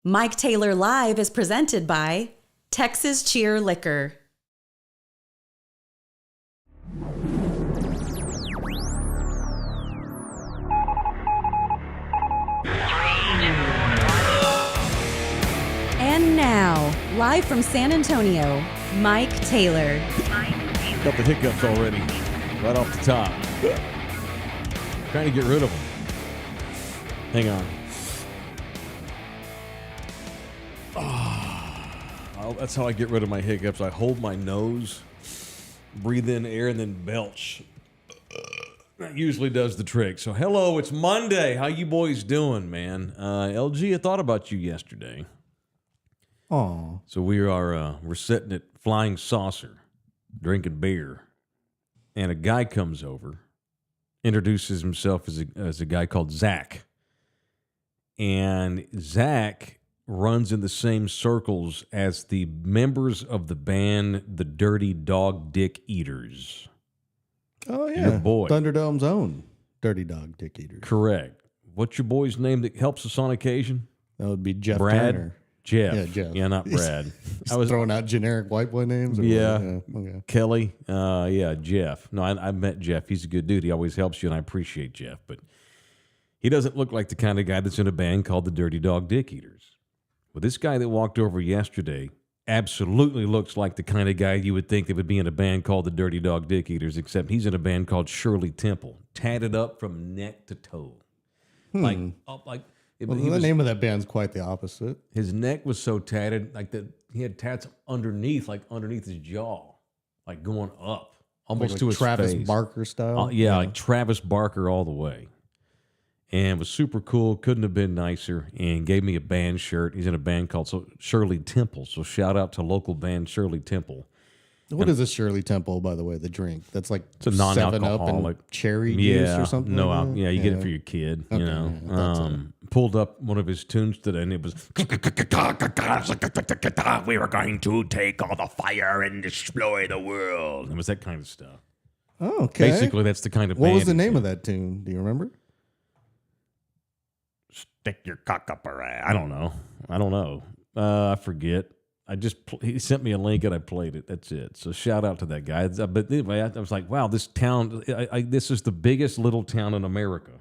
Mike Taylor Live is presented by Texas Cheer Liquor. And now, live from San Antonio, Mike Taylor. Got the hiccups already, right off the top. Trying to get rid of them. Hang on. Oh, that's how I get rid of my hiccups. I hold my nose, breathe in air, and then belch. That usually does the trick. So, hello, it's Monday. How you boys doing, man? LG, I thought about you yesterday. Oh, So we're sitting at Flying Saucer, drinking beer, and a guy comes over, introduces himself as a guy called Zach, and Zach runs in the same circles as the members of the band the Dirty Dog Dick Eaters. oh yeah, Your boy. Thunderdome's own Dirty Dog Dick Eater. Correct. What's your boy's name that helps us on occasion? That would be Jeff Brad? Turner. Jeff. Yeah, Jeff. Yeah, not Brad. I was throwing out generic white boy names. Or Yeah. what? Okay. Kelly, yeah, Jeff. No, I met Jeff. He's a good dude. He always helps you, and I appreciate Jeff. But he doesn't look like the kind of guy that's in a band called the Dirty Dog Dick Eaters. Well, this guy that walked over yesterday absolutely looks like the kind of guy you would think that would be in a band called the Dirty Dog Dick Eaters, except he's in a band called Shirley Temple, tatted up from neck to toe. Like, up, like Well, the name of that band's quite the opposite. his neck was so tatted, like that he had tats underneath his jaw, like going up, almost Like to his Travis face. Barker style. Yeah, like Travis Barker all the way. And was super cool, couldn't have been nicer, and gave me a band shirt. He's in a band called Shirley Temple, so shout out to local band Shirley Temple. What is a Shirley Temple, by the way? The drink that's like It's a 7-Up non-alcoholic. and cherry juice or something. No, like that? yeah, you get it for your kid. You know, yeah, that's pulled up one of his tunes today, and it was We were going to take all the fire and destroy the world. it was that kind of stuff. Oh, okay. Basically, that's the kind of what band was the it's name in. of that tune? Do you remember? Stick your cock up her ass. I don't know. I forget. He sent me a link and I played it. That's it. So shout out to that guy. But anyway, I was like, wow, this town. This is the biggest little town in America,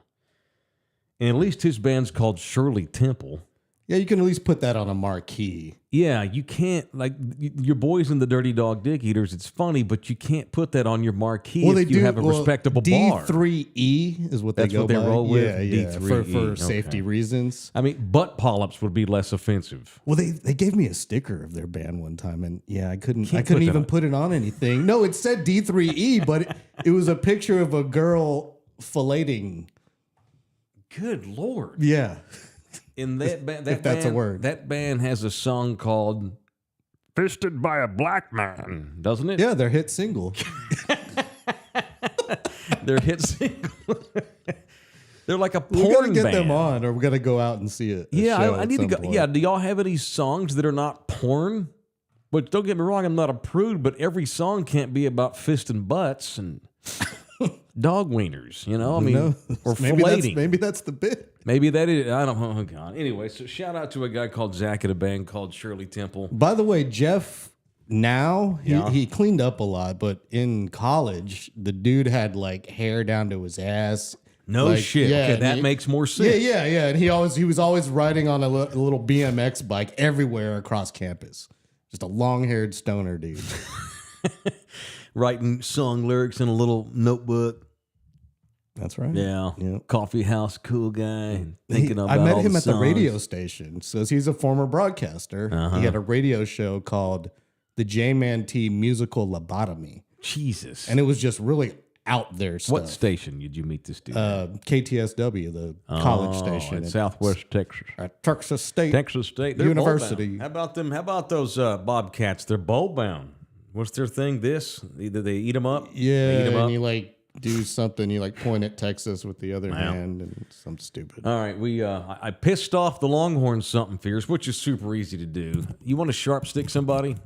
and at least his band's called Shirley Temple. Yeah, you can at least put that on a marquee. Yeah, you can't your boys in the Dirty Dog Dick Eaters. It's funny, but you can't put that on your marquee if you have a respectable bar. D3E is what That's they go what they by. roll with? Yeah, D3E. for Okay. safety reasons. I mean, butt polyps would be less offensive. Well, they gave me a sticker of their band one time, and yeah, I couldn't put that even on. put it on anything. No, it said D3E, but it was a picture of a girl filleting. Good Lord. Yeah. In that band, If that's a word. That band has a song called "Fisted by a Black Man," doesn't it? Yeah, their hit single. Their hit single. They're like a We gotta porn get band. them on, or we gotta go out and see it. Yeah, I need to go. Yeah, do y'all have any songs that are not porn? But don't get me wrong, I'm not a prude, but every song can't be about fisting butts and dog wieners. You know, I mean, or filleting. Maybe that's the bit. Maybe that is. I don't. Oh God. Anyway, so shout out to a guy called Zach at a band called Shirley Temple. By the way, Jeff, now Yeah. he cleaned up a lot, but in college, the dude had like hair down to his ass. No Like, shit. yeah, Okay, and that makes more sense. Yeah. And he was always riding on a little BMX bike everywhere across campus. Just a long-haired stoner dude. Writing song lyrics in a little notebook. That's right. Yeah. Yeah. Coffee house, cool guy. Thinking about I met all him the at the songs. radio station. So he's a former broadcaster. He had a radio show called the J-Man T Musical Lobotomy. Jesus. And it was just really out there stuff. What station did you meet this dude? KTSW, the college station in at Southwest Texas. Texas State. Texas State. They're University. bowl-bound. How about them? How about those Bobcats? They're bowl bound. What's their thing? Either they eat them up. Yeah, They eat 'em and up. you like do something. You like point at Texas with the other hand and something stupid. All right, I pissed off the Longhorns something fierce, which is super easy to do. You want to sharp stick somebody?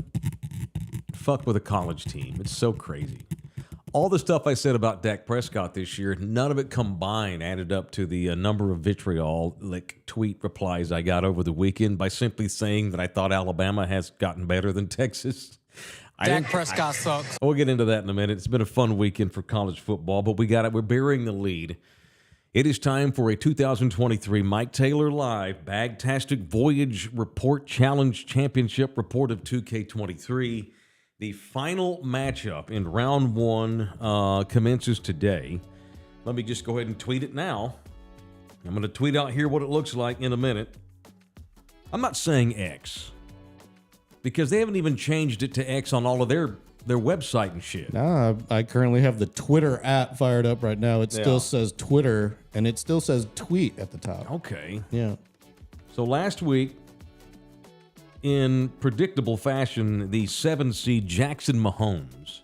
Fuck with a college team. It's so crazy. all the stuff I said about Dak Prescott this year, none of it combined added up to the number of vitriol, like tweet replies I got over the weekend by simply saying that I thought Alabama has gotten better than Texas. Dak Prescott sucks. We'll get into that in a minute. It's been a fun weekend for college football, but we're burying the lead. It is time for a 2023 Mike Taylor Live Bagtastic Voyage Report Challenge Championship Report of 2K23. The final matchup in round one commences today. Let me just go ahead and tweet it now. I'm going to tweet out here what it looks like in a minute. I'm not saying X, because they haven't even changed it to X on all of their website and shit. Nah, I currently have the Twitter app fired up right now. It still says Twitter, and it still says tweet at the top. Okay. Yeah. So last week, in predictable fashion, the 7-seed Jackson Mahomes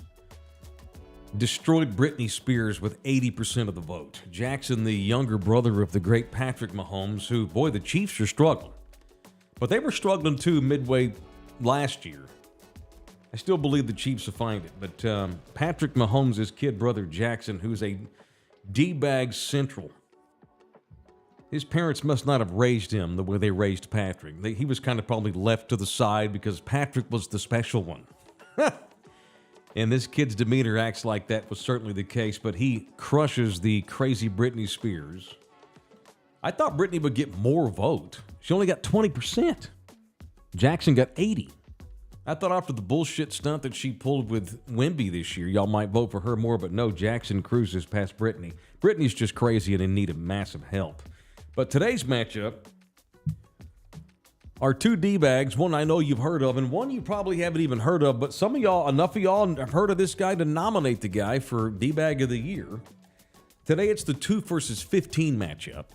destroyed Britney Spears with 80% of the vote. Jackson, the younger brother of the great Patrick Mahomes, who, boy, the Chiefs are struggling. But they were struggling too midway last year. I still believe the Chiefs will find it. But Patrick Mahomes' kid brother Jackson, who's a D-bag central, his parents must not have raised him the way they raised Patrick. He was kind of probably left to the side because Patrick was the special one. And this kid's demeanor acts like that was certainly the case, but he crushes the crazy Britney Spears. I thought Britney would get more vote. She only got 20%. Jackson got 80%. I thought after the bullshit stunt that she pulled with Wemby this year, y'all might vote for her more, but no, Jackson cruises past Britney. Britney's just crazy and in need of massive help. But today's matchup are two D-bags, one I know you've heard of, and one you probably haven't even heard of, but some of y'all, enough of y'all have heard of this guy to nominate the guy for D-bag of the year. Today it's the 2 versus 15 matchup.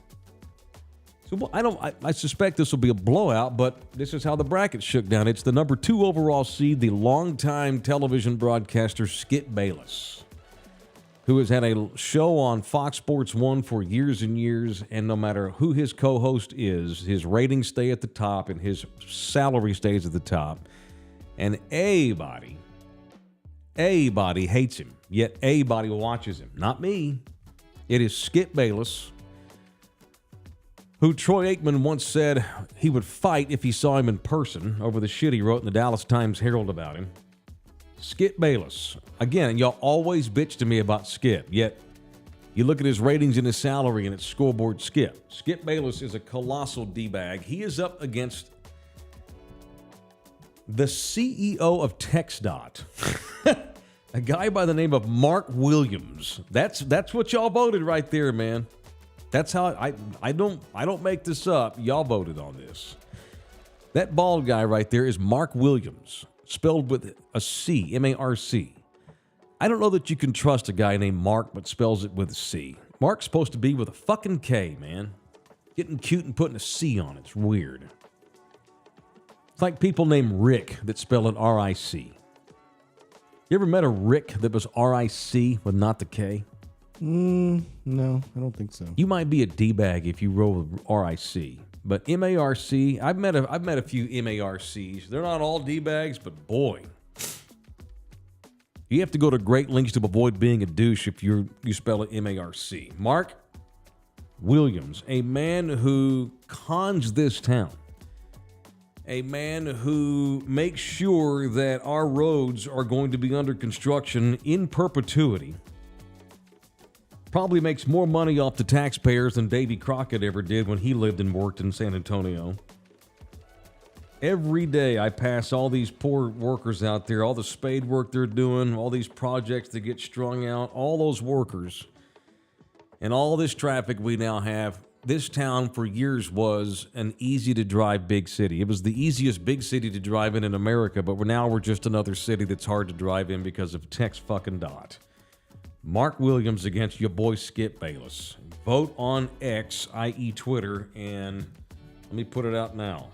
So I suspect this will be a blowout, but this is how the bracket shook down. It's the number 2 overall seed, the longtime television broadcaster Skip Bayless, who has had a show on Fox Sports 1 for years and years, and no matter who his co-host is, his ratings stay at the top and his salary stays at the top. And everybody hates him, yet everybody watches him. Not me. It is Skip Bayless, who Troy Aikman once said he would fight if he saw him in person over the shit he wrote in the Dallas Times-Herald about him. Skip Bayless. Again, y'all always bitch to me about Skip, yet you look at his ratings and his salary and it's scoreboard Skip. Skip Bayless is a colossal D-bag. He is up against the CEO of TxDOT, a guy by the name of Mark Williams. That's what y'all voted right there, man. That's how I don't make this up. Y'all voted on this. That bald guy right there is Mark Williams, spelled with a C, M-A-R-C. I don't know that you can trust a guy named Mark but spells it with a C. Mark's supposed to be with a fucking K, man. Getting cute and putting a C on it's weird. It's like people named Rick that spell it R-I-C. You ever met a Rick that was R-I-C with not the K? No, I don't think so. You might be a D-bag if you roll with R-I-C. But M-A-R-C, I've met a few M-A-R-Cs. They're not all D-bags, but boy, you have to go to great lengths to avoid being a douche if you spell it M-A-R-C. Mark Williams, a man who cons this town. A man who makes sure that our roads are going to be under construction in perpetuity. Probably makes more money off the taxpayers than Davy Crockett ever did when he lived and worked in San Antonio. Every day I pass all these poor workers out there, all the spade work they're doing, all these projects that get strung out, all those workers, and all this traffic we now have. This town for years was an easy-to-drive big city. It was the easiest big city to drive in America, but now we're just another city that's hard to drive in because of TxDOT. Mark Williams against your boy Skip Bayless. Vote on X, i.e. Twitter, and let me put it out now.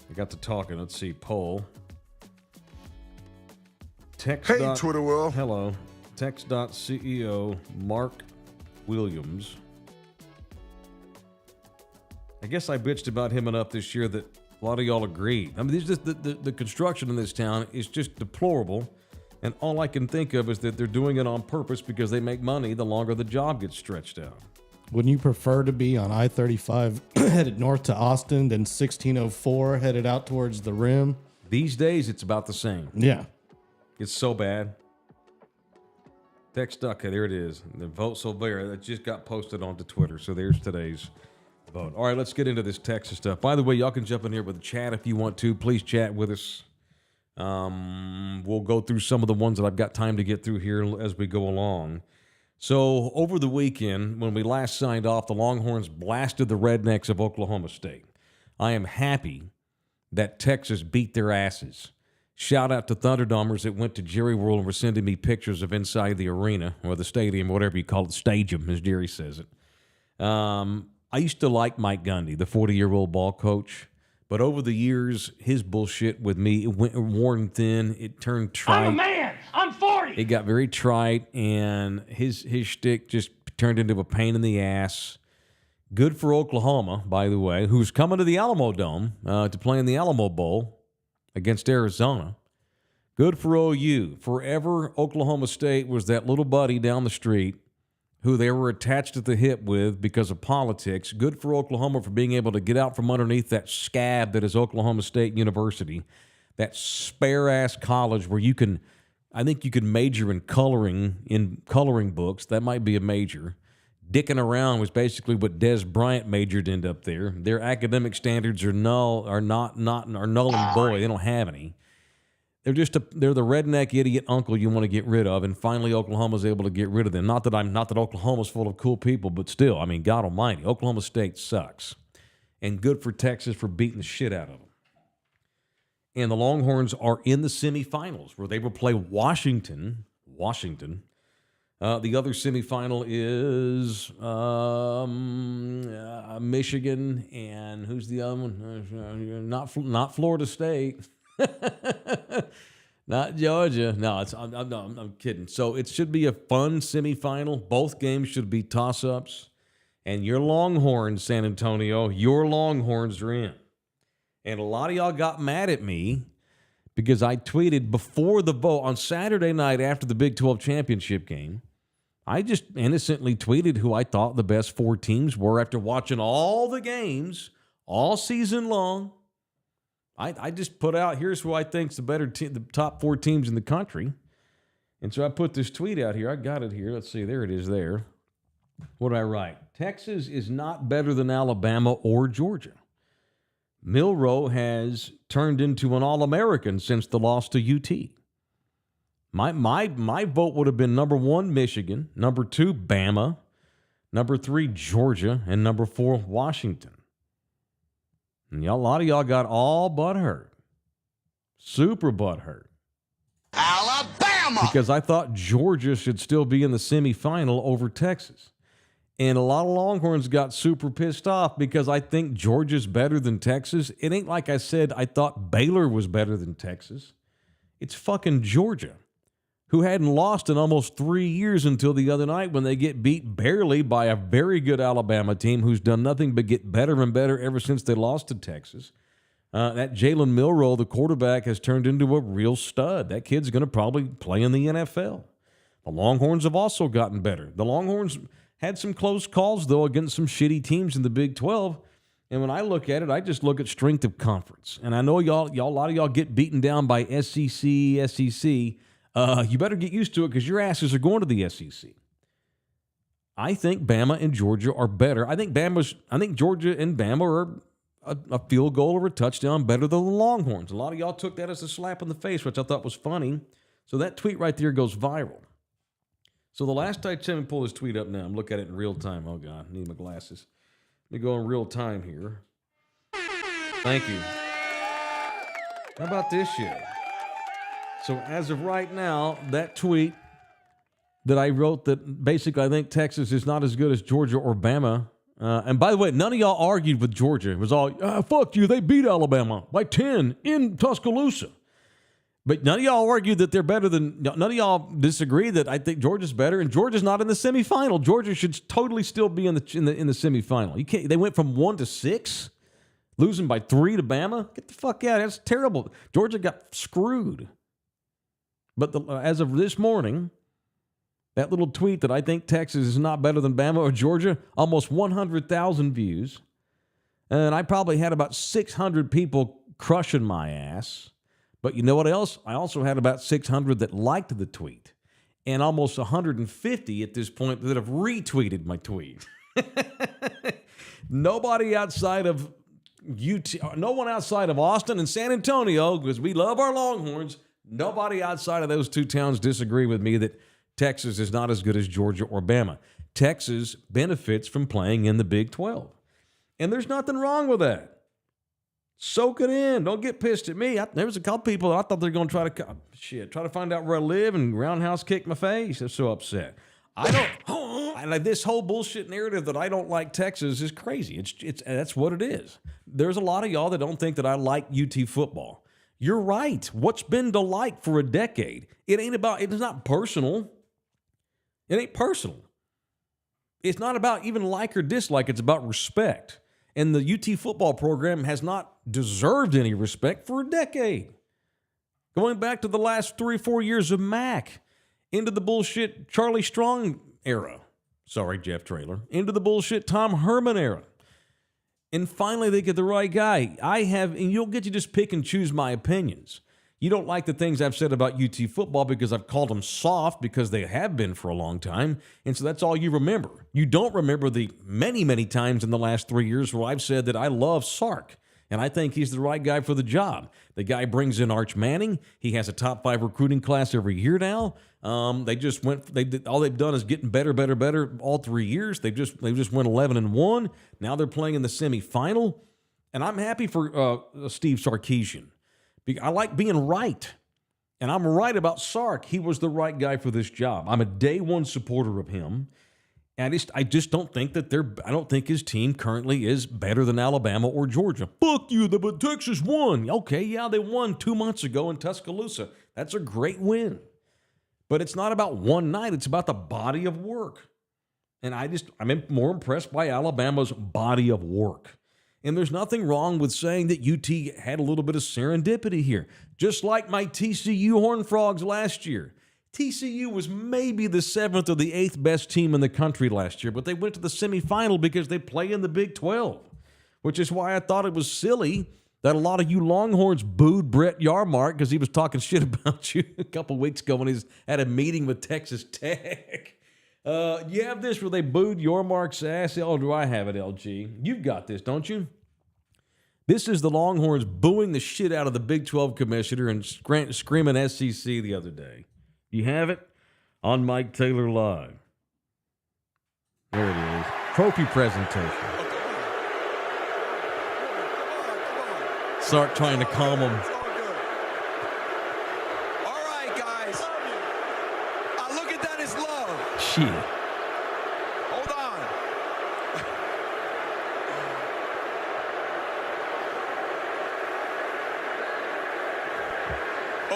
I got to talking. Let's see. Poll. Hey, Twitter world. Hello. TxDOT CEO Mark Williams. I guess I bitched about him enough this year that a lot of y'all agreed. I mean, the construction in this town is just deplorable. And all I can think of is that they're doing it on purpose because they make money the longer the job gets stretched out. Wouldn't you prefer to be on I-35 headed north to Austin than 1604 headed out towards the rim? These days, it's about the same. Yeah. It's so bad. Text okay, there it is. The vote so there. That just got posted onto Twitter. So there's today's vote. All right, let's get into this Texas stuff. By the way, y'all can jump in here with the chat if you want to. Please chat with us. We'll go through some of the ones that I've got time to get through here as we go along. So over the weekend, when we last signed off, the Longhorns blasted the Rednecks of Oklahoma State. I am happy that Texas beat their asses. Shout out to Thunderdomers that went to Jerry World and were sending me pictures of inside the arena or the stadium, whatever you call it, stadium, as Jerry says it. I used to like Mike Gundy, the 40-year-old ball coach. But over the years, his bullshit with me, it went worn thin. It turned trite. I'm a man. I'm 40. It got very trite, and his shtick just turned into a pain in the ass. Good for Oklahoma, by the way, who's coming to the Alamo Dome to play in the Alamo Bowl against Arizona. Good for OU. Forever, Oklahoma State was that little buddy down the street who they were attached at the hip with because of politics. Good for Oklahoma for being able to get out from underneath that scab that is Oklahoma State University, that spare-ass college where I think you can major in coloring books. That might be a major. Dicking around was basically what Des Bryant majored in up there. Their academic standards are null and void. They don't have any. They're the redneck idiot uncle you want to get rid of, and finally Oklahoma's able to get rid of them. Not that Oklahoma's full of cool people, but still, I mean, God Almighty, Oklahoma State sucks, and good for Texas for beating the shit out of them. And the Longhorns are in the semifinals where they will play Washington. The other semifinal is Michigan, and who's the other one? Not Florida State. Not Georgia. No, I'm kidding. So it should be a fun semifinal. Both games should be toss-ups. And your Longhorns, San Antonio, your Longhorns are in. And a lot of y'all got mad at me because I tweeted before the vote on Saturday night after the Big 12 championship game. I just innocently tweeted who I thought the best four teams were after watching all the games all season long. I just put out, here's who I think's the top four teams in the country. And so I put this tweet out here. I got it here. Let's see. There it is there. What did I write? Texas is not better than Alabama or Georgia. Milroe has turned into an All-American since the loss to UT. My vote would have been number 1, Michigan, number 2, Bama, number 3, Georgia, and number 4, Washington. And a lot of y'all got all butthurt. Super butthurt. Alabama! Because I thought Georgia should still be in the semifinal over Texas. And a lot of Longhorns got super pissed off because I think Georgia's better than Texas. It ain't like I said I thought Baylor was better than Texas. It's fucking Georgia, who hadn't lost in almost 3 years until the other night when they get beat barely by a very good Alabama team who's done nothing but get better and better ever since they lost to Texas. That Jalen Milroe, the quarterback, has turned into a real stud. That kid's going to probably play in the NFL. The Longhorns have also gotten better. The Longhorns had some close calls, though, against some shitty teams in the Big 12. And when I look at it, I just look at strength of conference. And I know y'all, a lot of y'all get beaten down by SEC. You better get used to it because your asses are going to the SEC. I think Bama and Georgia are better. I think Georgia and Bama are a field goal or a touchdown better than the Longhorns. A lot of y'all took that as a slap in the face, which I thought was funny. So that tweet right there goes viral. So the last time, let me pull this tweet up now. I'm looking at it in real time. Oh, God, I need my glasses. Let me go in real time here. Thank you. How about this shit? So as of right now, that tweet that I wrote that basically I think Texas is not as good as Georgia or Bama. And by the way, none of y'all argued with Georgia. It was all, fuck you, they beat Alabama by 10 in Tuscaloosa. But none of y'all argued that they're better than, none of y'all disagree that I think Georgia's better, and Georgia's not in the semifinal. Georgia should totally still be in the semifinal. You can't. They went from 1 to 6, losing by 3 to Bama. Get the fuck out. That's terrible. Georgia got screwed. But as of this morning, that little tweet that I think Texas is not better than Bama or Georgia, almost 100,000 views. And I probably had about 600 people crushing my ass. But you know what else? I also had about 600 that liked the tweet. And almost 150 at this point that have retweeted my tweet. Nobody outside of no one outside of Austin and San Antonio, because we love our Longhorns, nobody outside of those two towns disagree with me that Texas is not as good as Georgia or Bama. Texas benefits from playing in the Big 12. And there's nothing wrong with that. Soak it in. Don't get pissed at me. There was a couple people that I thought they were going to try to find out where I live and roundhouse kick my face. I'm so upset. This whole bullshit narrative that I don't like Texas is crazy. That's what it is. There's a lot of y'all that don't think that I like UT football. You're right. What's been to like for a decade? It's not personal. It ain't personal. It's not about even like or dislike. It's about respect. And the UT football program has not deserved any respect for a decade. Going back to the last 3 or 4 years of Mac, into the bullshit Charlie Strong era. Sorry, Jeff Traylor. Into the bullshit Tom Herman era. And finally, they get the right guy. And you don't get to just pick and choose my opinions. You don't like the things I've said about UT football because I've called them soft because they have been for a long time. And so that's all you remember. You don't remember the many, many times in the last 3 years where I've said that I love Sark. And I think he's the right guy for the job. The guy brings in Arch Manning. He has a top 5 recruiting class every year now. All they've done is getting better all 3 years. They just went 11-1. Now they're playing in the semifinal. And I'm happy for Steve Sarkisian. I like being right. And I'm right about Sark. He was the right guy for this job. I'm a day one supporter of him. And I just don't think that I don't think his team currently is better than Alabama or Georgia. Fuck you, but Texas won. Okay, yeah, they won 2 months ago in Tuscaloosa. That's a great win. But it's not about one night. It's about the body of work. And I'm more impressed by Alabama's body of work. And there's nothing wrong with saying that UT had a little bit of serendipity here. Just like my TCU Horned Frogs last year. TCU was maybe the 7th or the 8th best team in the country last year, but they went to the semifinal because they play in the Big 12, which is why I thought it was silly that a lot of you Longhorns booed Brett Yarmark because he was talking shit about you a couple weeks ago when he was at a meeting with Texas Tech. You have this where they booed Yarmark's ass. Oh, do I have it, LG? You've got this, don't you? This is the Longhorns booing the shit out of the Big 12 commissioner and screaming SEC the other day. You have it on Mike Taylor Live. There it is. Trophy presentation. Start trying to calm them. All right, guys. I look at that as love. Shit. Hold on.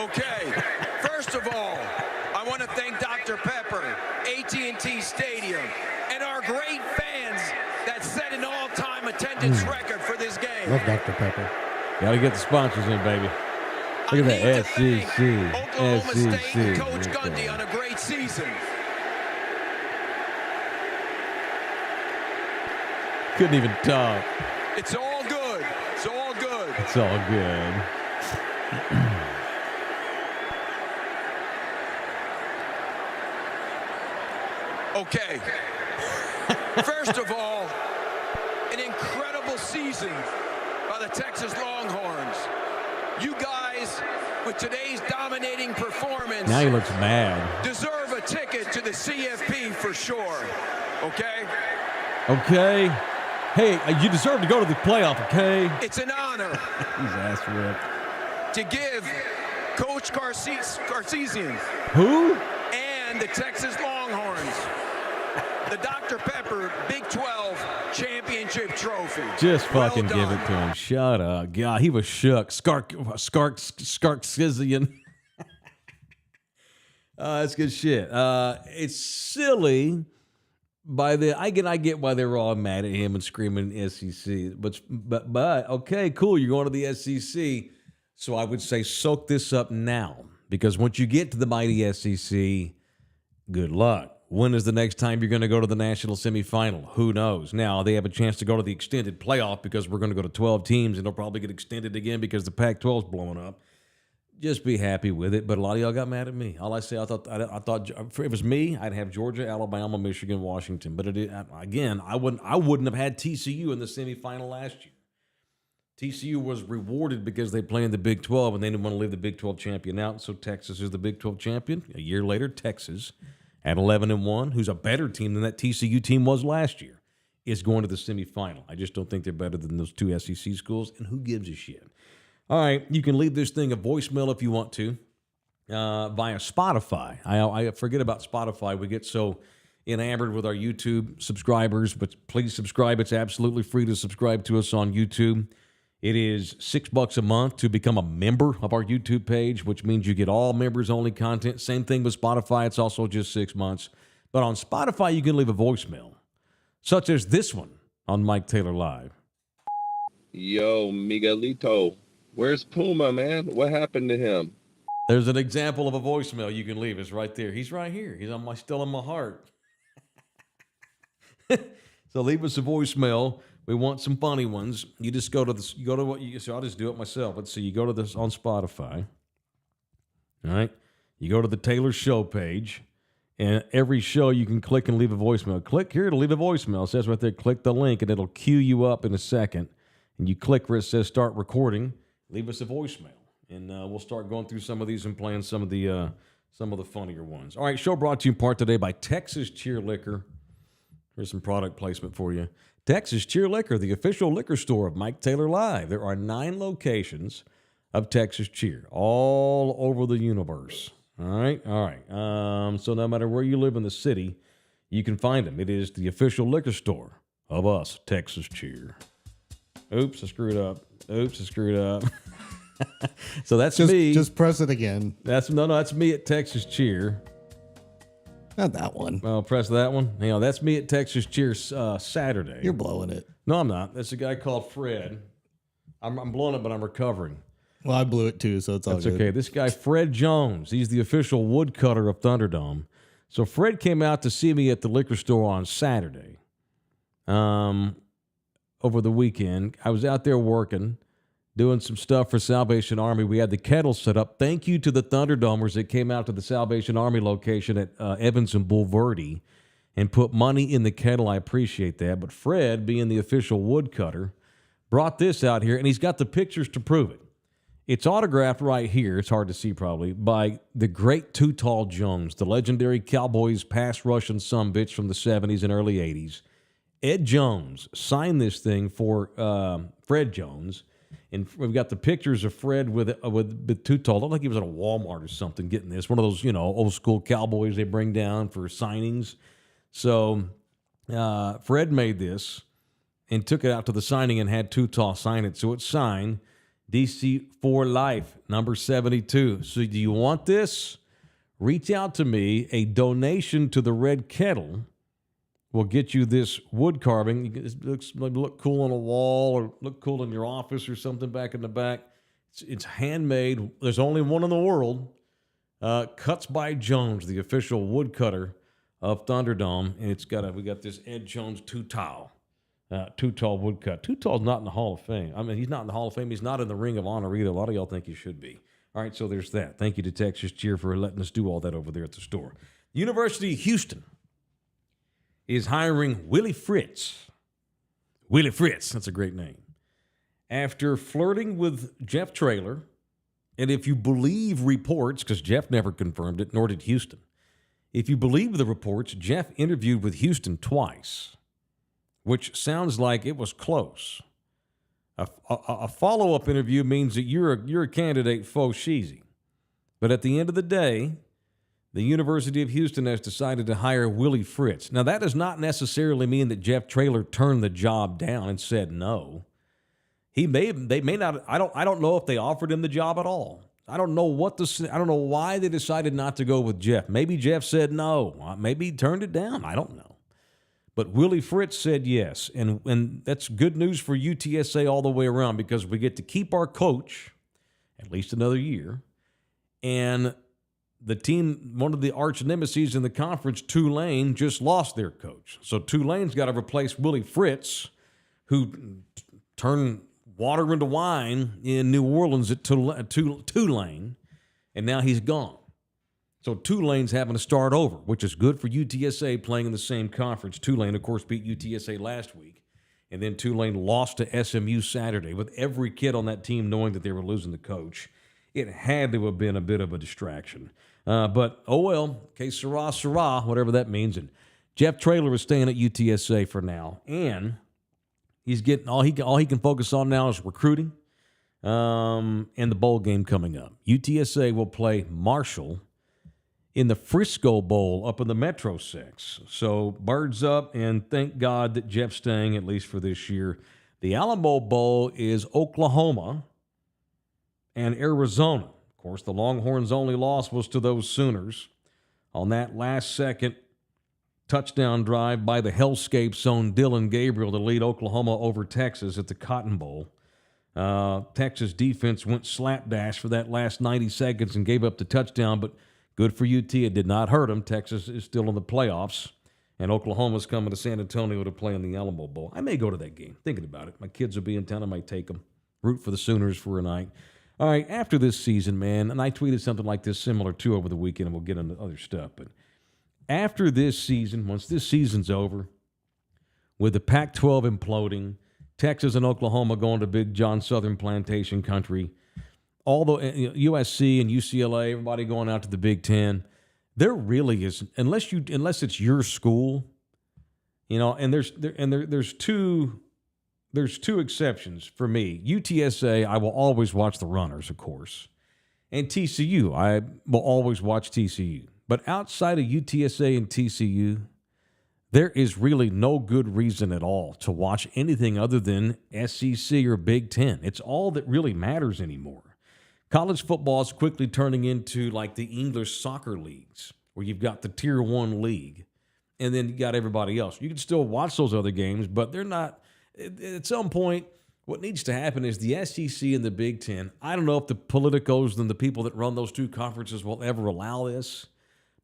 Okay. First of all, I want to thank Dr. Pepper, AT&T Stadium, and our great fans that set an all-time attendance record for this game. Love Dr. Pepper. Gotta get the sponsors in, baby. Look at that. SEC. Oklahoma State SEC. and Coach Gundy on a great season. Couldn't even talk. It's all good. It's all good. It's all good. Okay. First of all, an incredible season by the Texas Longhorns. You guys, with today's dominating performance, Now he looks mad. deserve a ticket to the CFP for sure. Okay? Okay. Hey, you deserve to go to the playoff, okay? It's an honor He's ass ripped. to give Coach Sarkisian Who? and the Texas Longhorns the Dr. Pepper Big 12 Championship Trophy. Just fucking Well give done. it to him. Shut up. God, he was shook. Skarksizian. That's good shit. It's silly. I get why they were all mad at him and screaming SEC. But okay, cool. You're going to the SEC. So I would say soak this up now. because once you get to the mighty SEC, good luck. When is the next time you're going to go to the national semifinal? Who knows? Now, they have a chance to go to the extended playoff because we're going to go to 12 teams, and they'll probably get extended again because the Pac-12 is blowing up. Just be happy with it. But a lot of y'all got mad at me. All I say, I thought if it was me, I'd have Georgia, Alabama, Michigan, Washington. But again, I wouldn't have had TCU in the semifinal last year. TCU was rewarded because they play in the Big 12, and they didn't want to leave the Big 12 champion out. So Texas is the Big 12 champion. A year later, Texas at 11-1, who's a better team than that TCU team was last year, is going to the semifinal. I just don't think they're better than those two SEC schools, and who gives a shit? All right, you can leave this thing a voicemail if you want to via Spotify. I forget about Spotify. We get so enamored with our YouTube subscribers, but please subscribe. It's absolutely free to subscribe to us on YouTube. It is $6 a month to become a member of our YouTube page, which means you get all members-only content. Same thing with Spotify. It's also just 6 months. But on Spotify, you can leave a voicemail, such as this one on Mike Taylor Live. Yo, Miguelito, where's Puma, man? What happened to him? There's an example of a voicemail you can leave. It's right there. He's right here. He's still in my heart. So leave us a voicemail. We want some funny ones. You just go to this. You go to what you. So I'll just do it myself. Let's see. You go to this on Spotify. All right. You go to the Taylor Show page, and every show you can click and leave a voicemail. Click here to leave a voicemail. It says right there. Click the link, and it'll queue you up in a second. And you click where it says start recording. Leave us a voicemail, and we'll start going through some of these and playing some of the funnier ones. All right. Show brought to you in part today by Texas Cheer Liquor. Here's some product placement for you. Texas Cheer Liquor, the official liquor store of Mike Taylor Live. There are 9 locations of Texas Cheer all over the universe. All right. So no matter where you live in the city, you can find them. It is the official liquor store of us, Texas Cheer. Oops, I screwed up. So that's me. Just press it again. That's me at Texas Cheer. Not that one. Well, press that one. That's me at Texas Cheer Saturday. You're blowing it. No, I'm not. That's a guy called Fred. I'm blowing it, but I'm recovering. Well, I blew it too, so it's all good. That's okay. This guy, Fred Jones, he's the official woodcutter of Thunderdome. So Fred came out to see me at the liquor store on Saturday. Over the weekend, I was out there working, doing some stuff for Salvation Army. We had the kettle set up. Thank you to the Thunderdomers that came out to the Salvation Army location at Evans and Bulverde and put money in the kettle. I appreciate that. But Fred, being the official woodcutter, brought this out here, and he's got the pictures to prove it. It's autographed right here. It's hard to see probably, by the great Too Tall Jones, the legendary Cowboys pass rushing sumbitch from the 70s and early 80s. Ed Jones signed this thing for Fred Jones. And we've got the pictures of Fred with Too Tall. Looked like he was at a Walmart or something getting this. One of those, old school Cowboys they bring down for signings. So Fred made this and took it out to the signing and had Too Tall sign it. So it's signed DC for Life, number 72. So do you want this? Reach out to me. A donation to the Red Kettle will get you this wood carving. It look cool on a wall or look cool in your office or something back in the back. It's handmade. There's only one in the world. Cuts by Jones, the official woodcutter of Thunderdome. And we got this Ed Jones Too Tall woodcut. Too Tall's not in the Hall of Fame. I mean, he's not in the Hall of Fame. He's not in the Ring of Honor either. A lot of y'all think he should be. All right, so there's that. Thank you to Texas Cheer for letting us do all that over there at the store. University of Houston is hiring Willie Fritz. Willie Fritz, that's a great name. After flirting with Jeff Traylor, and if you believe reports, because Jeff never confirmed it, nor did Houston. If you believe the reports, Jeff interviewed with Houston twice, which sounds like it was close. A follow-up interview means that you're a candidate faux cheesy. But at the end of the day, the University of Houston has decided to hire Willie Fritz. Now, that does not necessarily mean that Jeff Traylor turned the job down and said no. They may not. I don't know if they offered him the job at all. I don't know why they decided not to go with Jeff. Maybe Jeff said no. Maybe he turned it down. I don't know. But Willie Fritz said yes, and that's good news for UTSA all the way around because we get to keep our coach at least another year. And the team, one of the arch nemesis in the conference, Tulane, just lost their coach. So Tulane's got to replace Willie Fritz, who turned water into wine in New Orleans at Tulane, and now he's gone. So Tulane's having to start over, which is good for UTSA playing in the same conference. Tulane, of course, beat UTSA last week, and then Tulane lost to SMU Saturday with every kid on that team knowing that they were losing the coach. It had to have been a bit of a distraction. But, oh well, que sera, sera, whatever that means. And Jeff Traylor is staying at UTSA for now. And he's getting all he can focus on now is recruiting and the bowl game coming up. UTSA will play Marshall in the Frisco Bowl up in the Metro 6. So birds up, and thank God that Jeff's staying, at least for this year. The Alamo Bowl is Oklahoma and Arizona. Of course, the Longhorns' only loss was to those Sooners on that last-second touchdown drive by the Hellscape's own Dylan Gabriel to lead Oklahoma over Texas at the Cotton Bowl. Texas defense went slapdash for that last 90 seconds and gave up the touchdown, but good for UT. It did not hurt them. Texas is still in the playoffs, and Oklahoma's coming to San Antonio to play in the Alamo Bowl. I may go to that game, thinking about it. My kids will be in town. I might take them, root for the Sooners for a night. All right, after this season, man, and I tweeted something like this similar too over the weekend, and we'll get into other stuff, but after this season, once this season's over, with the Pac-12 imploding, Texas and Oklahoma going to Big John Southern Plantation Country, all the USC and UCLA, everybody going out to the Big Ten, there really is, unless it's your school, and there's two exceptions for me. UTSA, I will always watch the Runners, of course, and TCU, I will always watch TCU. But outside of UTSA and TCU, there is really no good reason at all to watch anything other than SEC or Big Ten. It's all that really matters anymore. College football is quickly turning into like the English soccer leagues, where you've got the Tier 1 league, and then you got everybody else. You can still watch those other games, but they're not. At some point, what needs to happen is the SEC and the Big Ten. I don't know if the politicos and the people that run those two conferences will ever allow this.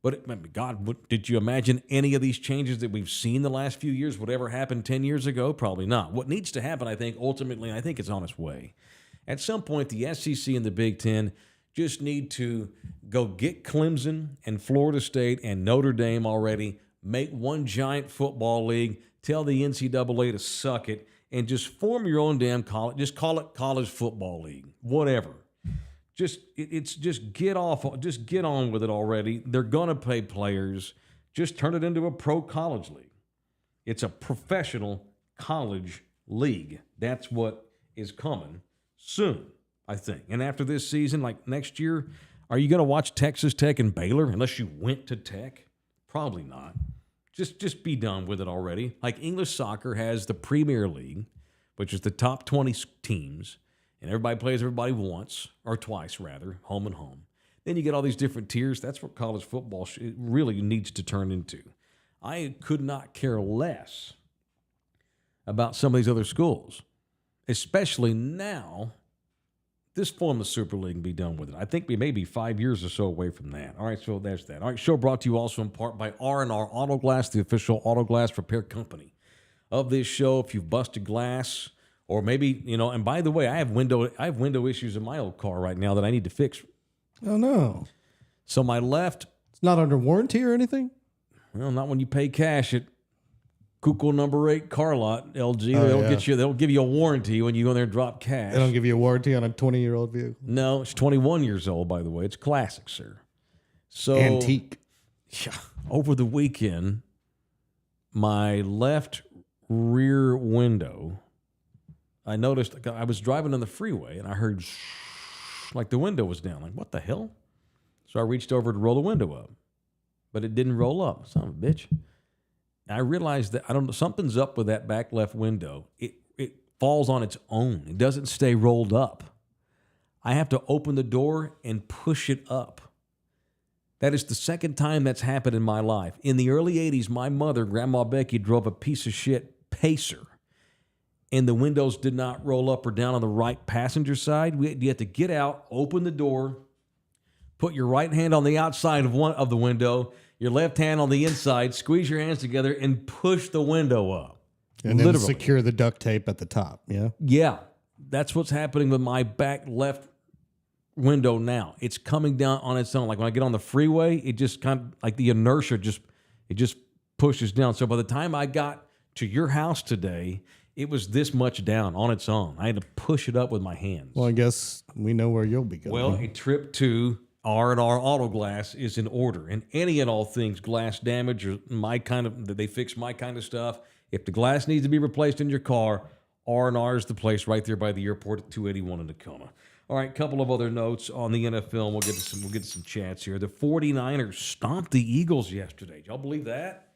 But, God, did you imagine any of these changes that we've seen the last few years would ever happen 10 years ago? Probably not. What needs to happen, I think, ultimately, and I think it's on its way, at some point, the SEC and the Big Ten just need to go get Clemson and Florida State and Notre Dame already, make one giant football league, tell the NCAA to suck it, and just form your own damn college. Just call it College Football League, whatever. Just get on with it already. They're going to pay players. Just turn it into a pro college league. It's a professional college league. That's what is coming soon, I think. And after this season, like next year, are you going to watch Texas Tech and Baylor unless you went to Tech? Probably not. Just be done with it already. Like English soccer has the Premier League, which is the top 20 teams. And everybody plays everybody once, or twice, rather, home and home. Then you get all these different tiers. That's what college football really needs to turn into. I could not care less about some of these other schools, especially now. This form of Super League and be done with it. I think we may be 5 years or so away from that. All right, so there's that. All right, show brought to you also in part by R&R Auto Glass, the official auto glass repair company of this show. If you've busted glass, or maybe, and by the way, I have window issues in my old car right now that I need to fix. Oh, no. So my left. It's not under warranty or anything? Well, not when you pay cash at Kukel number 8 car lot, LG. They'll give you a warranty when you go in there and drop cash. They don't give you a warranty on a 20-year-old vehicle? No, it's 21 years old, by the way. It's classic, sir. So antique. Yeah. Over the weekend, my left rear window, I noticed, I was driving on the freeway and I heard like the window was down. Like, what the hell? So I reached over to roll the window up, but it didn't roll up. Son of a bitch. I realized that, something's up with that back left window. It falls on its own. It doesn't stay rolled up. I have to open the door and push it up. That is the second time that's happened in my life. In the early 80s, my mother, Grandma Becky, drove a piece of shit Pacer, and the windows did not roll up or down on the right passenger side. You had to get out, open the door, Put your right hand on the outside of the window, your left hand on the inside, squeeze your hands together, and push the window up. And then secure the duct tape at the top, yeah? Yeah. That's what's happening with my back left window now. It's coming down on its own. Like when I get on the freeway, it just kind of, like the inertia just pushes down. So by the time I got to your house today, it was this much down on its own. I had to push it up with my hands. Well, I guess we know where you'll be going. Well, a trip to R&R Auto Glass is in order. And any and all things glass damage or they fix my kind of stuff. If the glass needs to be replaced in your car, R&R is the place right there by the airport at 281 in Tacoma. All right, a couple of other notes on the NFL. We'll get to some chats here. The 49ers stomped the Eagles yesterday. Y'all believe that?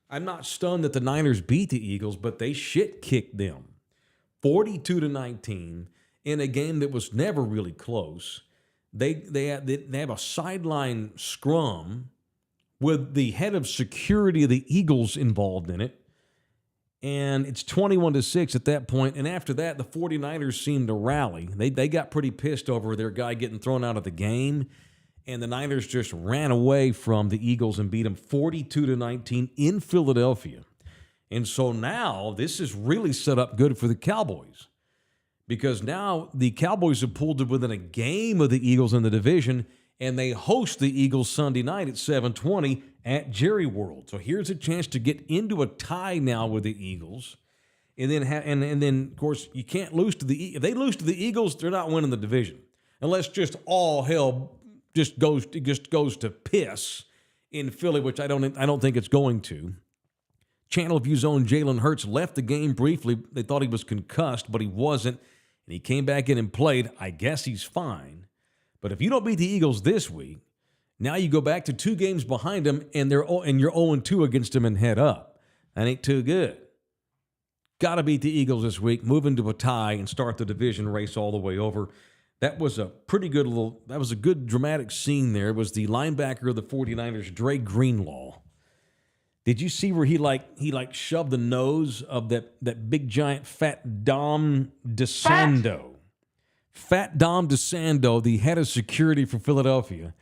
I'm not stunned that the Niners beat the Eagles, but they shit-kicked them. 42-19 in a game that was never really close. They have a sideline scrum with the head of security of the Eagles involved in it. And it's 21-6 at that point. And after that, the 49ers seemed to rally. They got pretty pissed over their guy getting thrown out of the game. And the Niners just ran away from the Eagles and beat them 42-19 in Philadelphia. And so now this is really set up good for the Cowboys. Because now the Cowboys have pulled it within a game of the Eagles in the division, and they host the Eagles Sunday night at 7:20 at Jerry World. So here's a chance to get into a tie now with the Eagles. And then, and then of course, you can't lose to the – if they lose to the Eagles, they're not winning the division. Unless just all hell just goes to piss in Philly, which I don't think it's going to. Channel View's own Jalen Hurts left the game briefly. They thought he was concussed, but he wasn't. And he came back in and played. I guess he's fine. But if you don't beat the Eagles this week, now you go back to 2 games behind them, and you're 0-2 against them and head up. That ain't too good. Got to beat the Eagles this week, move into a tie, and start the division race all the way over. That was a good dramatic scene there. It was the linebacker of the 49ers, Dre Greenlaw. Did you see where he shoved the nose of that big giant fat Dom DeSando? Fat Dom DeSando, the head of security for Philadelphia.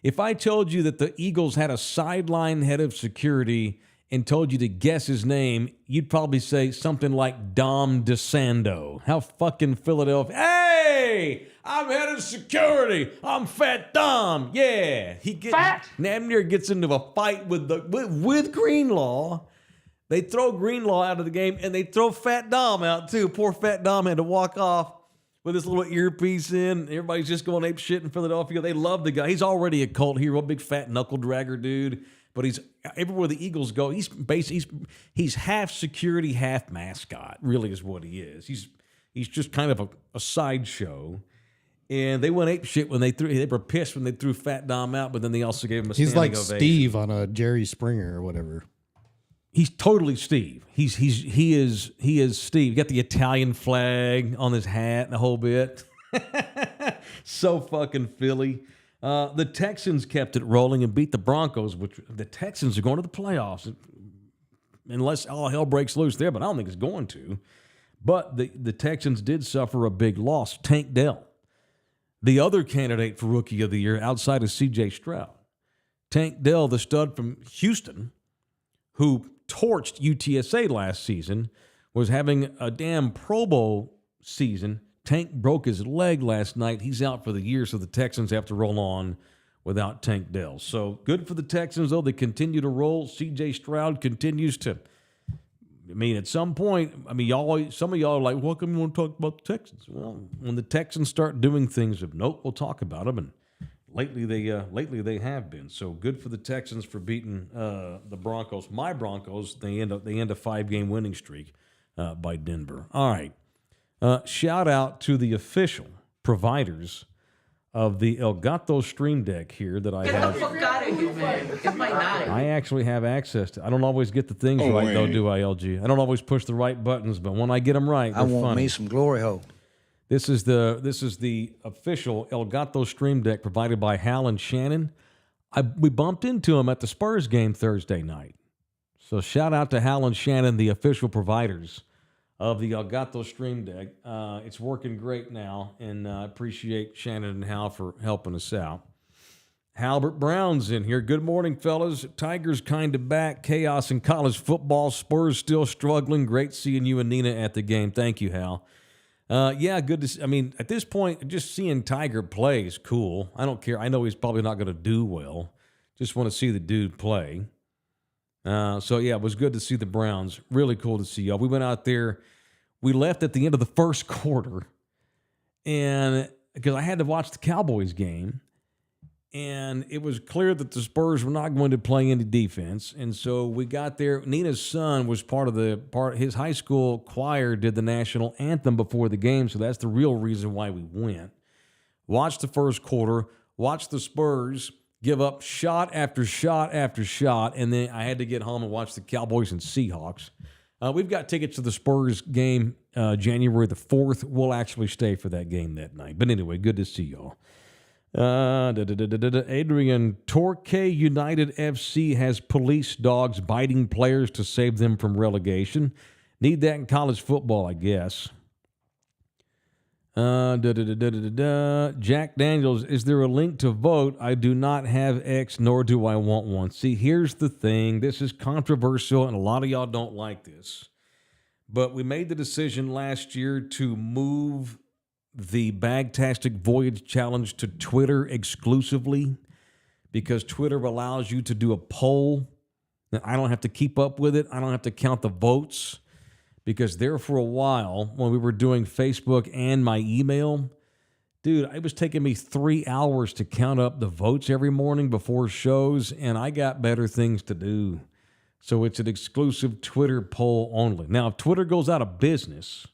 If I told you that the Eagles had a sideline head of security and told you to guess his name, you'd probably say something like Dom DeSando. How fucking Philadelphia. Hey, I'm head of security. I'm Fat Dom. Yeah. Namir gets into a fight with Greenlaw. They throw Greenlaw out of the game, and they throw Fat Dom out too. Poor Fat Dom had to walk off with his little earpiece in. Everybody's just going ape shit in Philadelphia. They love the guy. He's already a cult hero, big fat knuckle dragger dude. But he's everywhere the Eagles go. He's half security, half mascot. Really, is what he is. He's just kind of a sideshow. And they went ape shit when they were pissed when they threw Fat Dom out. But then they also gave him a standing ovation. He's like Steve on a Jerry Springer or whatever. He's totally Steve. He is Steve. You got the Italian flag on his hat and the whole bit. So fucking Philly. The Texans kept it rolling and beat the Broncos, which the Texans are going to the playoffs unless all hell breaks loose there, but I don't think it's going to. But the Texans did suffer a big loss. Tank Dell, the other candidate for Rookie of the Year outside of C.J. Stroud. Tank Dell, the stud from Houston, who torched UTSA last season, was having a damn Pro Bowl season. Tank broke his leg last night. He's out for the year, so the Texans have to roll on without Tank Dell. So good for the Texans, though. They continue to roll. C.J. Stroud continues to, at some point, some of y'all are like, well, how come you want to talk about the Texans? Well, when the Texans start doing things of note, we'll talk about them, and lately they have been. So good for the Texans for beating the Broncos. My Broncos, they end a 5-game winning streak by Denver. All right. Shout out to the official providers of the Elgato Stream Deck here that I have. Get the fuck out of here, man. It's my night. I actually have access to. I don't always get the things right, though, do I, LG? I don't always push the right buttons, but when I get them right, they're funny. I want me some glory hole. This is the official Elgato Stream Deck provided by Hal and Shannon. We bumped into them at the Spurs game Thursday night. So shout out to Hal and Shannon, the official providers of the Elgato Stream Deck. It's working great now, and I appreciate Shannon and Hal for helping us out. Halbert Brown's in here. Good morning, fellas. Tigers kind of back. Chaos in college football. Spurs still struggling. Great seeing you and Nina at the game. Thank you, Hal. Yeah, good to see. I mean, at this point, just seeing Tiger play is cool. I don't care. I know he's probably not going to do well. Just want to see the dude play. So, yeah, it was good to see the Browns. Really cool to see y'all. We went out there. We left at the end of the first quarter, and because I had to watch the Cowboys game, and it was clear that the Spurs were not going to play any defense. And so we got there. Nina's son was his high school choir did the national anthem before the game, so that's the real reason why we went. Watched the first quarter, watched the Spurs give up shot after shot after shot, and then I had to get home and watch the Cowboys and Seahawks. We've got tickets to the Spurs game January the 4th. We'll actually stay for that game that night. But anyway, good to see y'all. Adrian, Torquay United FC has police dogs biting players to save them from relegation. Need that in college football, I guess. Jack Daniels, is there a link to vote? I do not have X, nor do I want one. See, here's the thing. This is controversial, and a lot of y'all don't like this. But we made the decision last year to move the Bagtastic Voyage Challenge to Twitter exclusively because Twitter allows you to do a poll. Now, I don't have to keep up with it. I don't have to count the votes. Because there for a while, when we were doing Facebook and my email, dude, it was taking me 3 hours to count up the votes every morning before shows, and I got better things to do. So it's an exclusive Twitter poll only. Now, if Twitter goes out of business,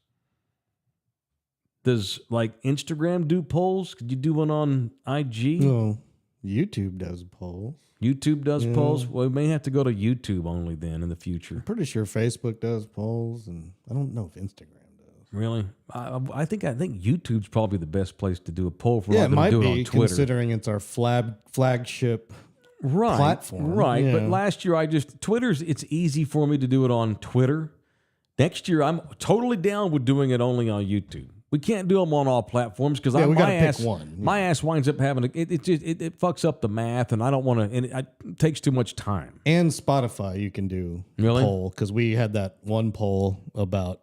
does like Instagram do polls? Could you do one on IG? No, YouTube does polls. YouTube does polls? Well, we may have to go to YouTube only then in the future. I'm pretty sure Facebook does polls, and I don't know if Instagram does. Really? I think YouTube's probably the best place to do a poll for. Yeah, it might be, on Twitter, considering it's our flagship platform. Right, yeah. But last year it's easy for me to do it on Twitter. Next year, I'm totally down with doing it only on YouTube. We can't do them on all platforms because we got to pick one. My ass winds up having it fucks up the math, and I don't want to. And it takes too much time. And Spotify, you can do Really? poll because we had that one poll about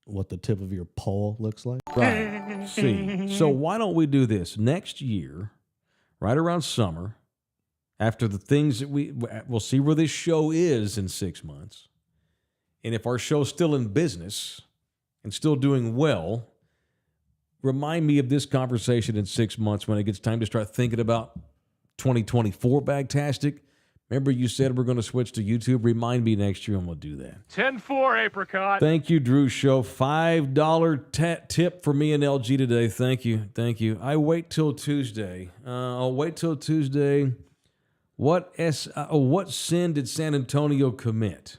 what the tip of your poll looks like. Right. See, so why don't we do this next year, right around summer, after the things that we'll see where this show is in 6 months, and if our show's still in business and still doing well. Remind me of this conversation in 6 months when it gets time to start thinking about 2024 Bagtastic. Remember you said we're going to switch to YouTube? Remind me next year and we'll do that. 10-4, apricot. Thank you, Drew Show. $5 tip for me and LG today. Thank you. Thank you. I wait till Tuesday. I'll wait till Tuesday. What sin did San Antonio commit?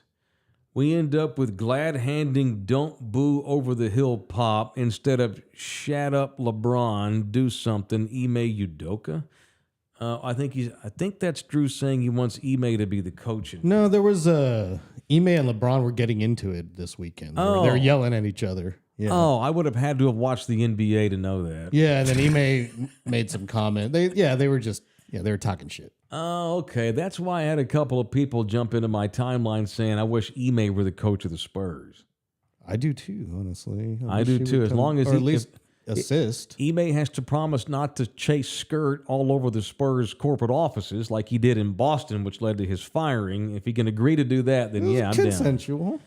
We end up with glad handing "Don't Boo Over the Hill" pop instead of "Shut Up LeBron, Do Something" Ime Udoka. I think that's Drew saying he wants Ime to be the coach. No, there was Ime and LeBron were getting into it this weekend. They're yelling at each other. Yeah. Oh, I would have had to have watched the NBA to know that. Yeah, and then Ime made some comment. They were talking shit. Oh, okay. That's why I had a couple of people jump into my timeline saying, I wish Ime were the coach of the Spurs. I do too, honestly. I do too. As long as or at least assist. Ime has to promise not to chase skirt all over the Spurs corporate offices like he did in Boston, which led to his firing. If he can agree to do that, then I'm down. Consensual.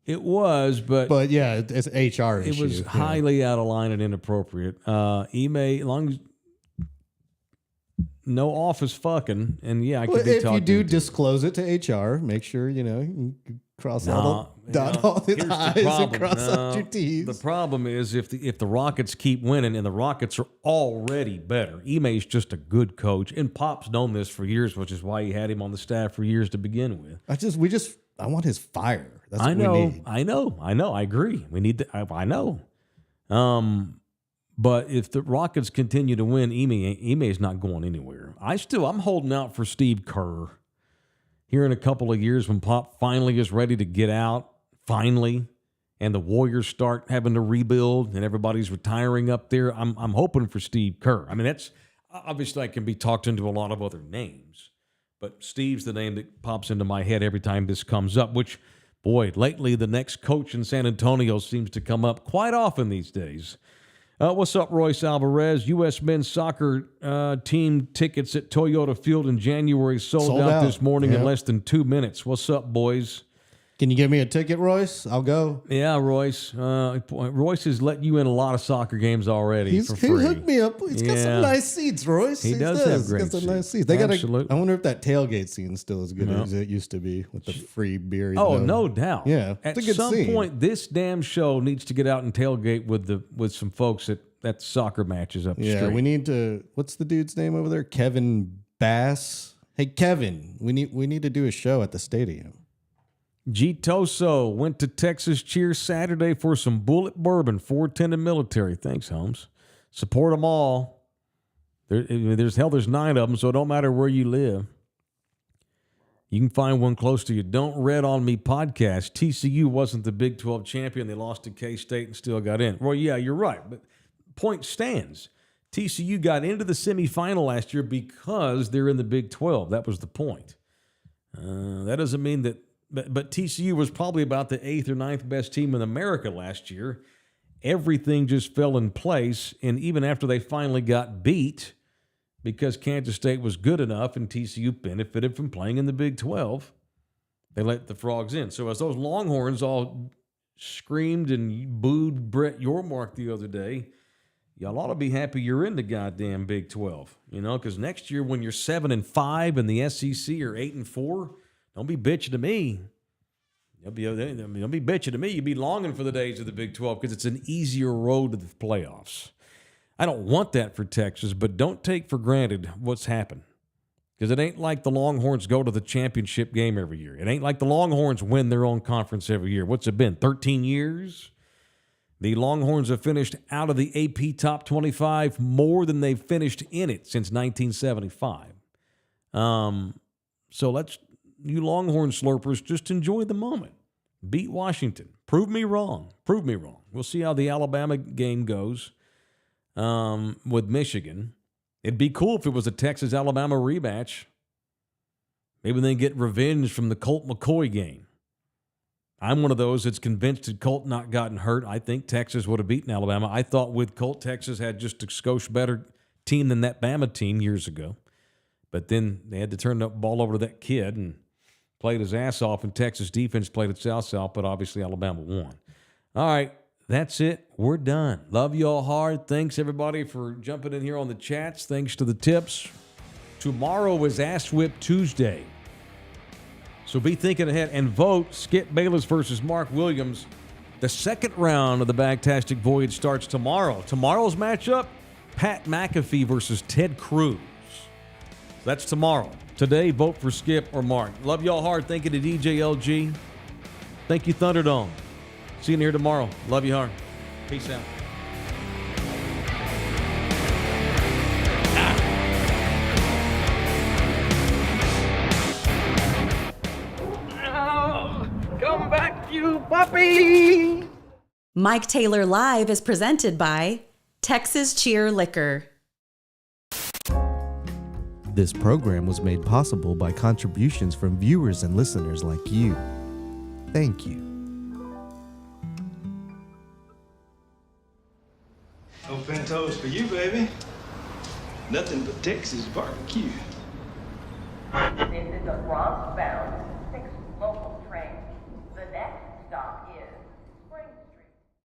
It was, but yeah, it's an HR issue. It was highly out of line and inappropriate. Ime, as long as no office fucking, and I could be talking. If you do disclose it to HR, make sure you cross all the I's and cross out your T's. The problem is if the Rockets keep winning, and the Rockets are already better. Ime's just a good coach, and Pop's known this for years, which is why he had him on the staff for years to begin with. I want his fire. That's what we need. I know. I agree. We need I know. But if the Rockets continue to win, Ime is not going anywhere. I'm holding out for Steve Kerr. Here in a couple of years when Pop finally is ready to get out, finally, and the Warriors start having to rebuild and everybody's retiring up there, I'm hoping for Steve Kerr. I mean, Obviously, I can be talked into a lot of other names, but Steve's the name that pops into my head every time this comes up, which, boy, lately the next coach in San Antonio seems to come up quite often these days. What's up, Royce Alvarez? U.S. men's soccer team tickets at Toyota Field in January sold out this morning in less than 2 minutes. What's up, boys? Can you give me a ticket, Royce? I'll go. Yeah, Royce. Royce has let you in a lot of soccer games already for free. He hooked me up. He's got some nice seats, Royce. He does have great He's got some seats. nice seats. Absolutely. I wonder if that tailgate scene's still as good as it used to be with the free beer. Oh, no doubt. Yeah, At it's a good some scene. point, this damn show needs to get out and tailgate with some folks at soccer matches up the Yeah, street. we need to. What's the dude's name over there? Kevin Bass. Hey, Kevin, we need to do a show at the stadium. G. Toso went to Texas Cheer Saturday for some Bullet Bourbon, 410 and military. Thanks, Holmes. Support them all. There's 9 of them, so it don't matter where you live. You can find one close to you. Don't Red on Me podcast. TCU wasn't the Big 12 champion. They lost to K-State and still got in. Well, yeah, you're right, but point stands. TCU got into the semifinal last year because they're in the Big 12. That was the point. That doesn't mean that. But TCU was probably about the 8th or 9th best team in America last year. Everything just fell in place, and even after they finally got beat, because Kansas State was good enough and TCU benefited from playing in the Big 12, they let the Frogs in. So as those Longhorns all screamed and booed Brett Yormark the other day, y'all ought to be happy you're in the goddamn Big 12, because next year when you're 7-5 and the SEC are 8-4, don't be bitching to me. Don't be bitching to me. You'd be longing for the days of the Big 12 because it's an easier road to the playoffs. I don't want that for Texas, but don't take for granted what's happened, because it ain't like the Longhorns go to the championship game every year. It ain't like the Longhorns win their own conference every year. What's it been, 13 years? The Longhorns have finished out of the AP Top 25 more than they've finished in it since 1975. So you Longhorn slurpers, just enjoy the moment. Beat Washington. Prove me wrong. We'll see how the Alabama game goes with Michigan. It'd be cool if it was a Texas-Alabama rematch. Maybe they get revenge from the Colt McCoy game. I'm one of those that's convinced had Colt not gotten hurt, I think Texas would have beaten Alabama. I thought with Colt, Texas had just a skosh better team than that Bama team years ago. But then they had to turn the ball over to that kid and played his ass off, and Texas defense played its ass off, but obviously Alabama won. All right, that's it. We're done. Love you all hard. Thanks, everybody, for jumping in here on the chats. Thanks to the tips. Tomorrow is Ass Whip Tuesday. So be thinking ahead and vote Skip Bayless versus Mark Williams. The second round of the Bagtastic Voyage starts tomorrow. Tomorrow's matchup, Pat McAfee versus Ted Cruz. That's tomorrow. Today, vote for Skip or Mark. Love y'all hard. Thank you to DJ LG. Thank you, Thunderdome. See you in here tomorrow. Love you hard. Peace out. Come back, you puppy! Mike Taylor Live is presented by Texas Cheer Liquor. This program was made possible by contributions from viewers and listeners like you. Thank you. Open toast for you, baby. Nothing but Texas barbecue. This is a Ross Bounce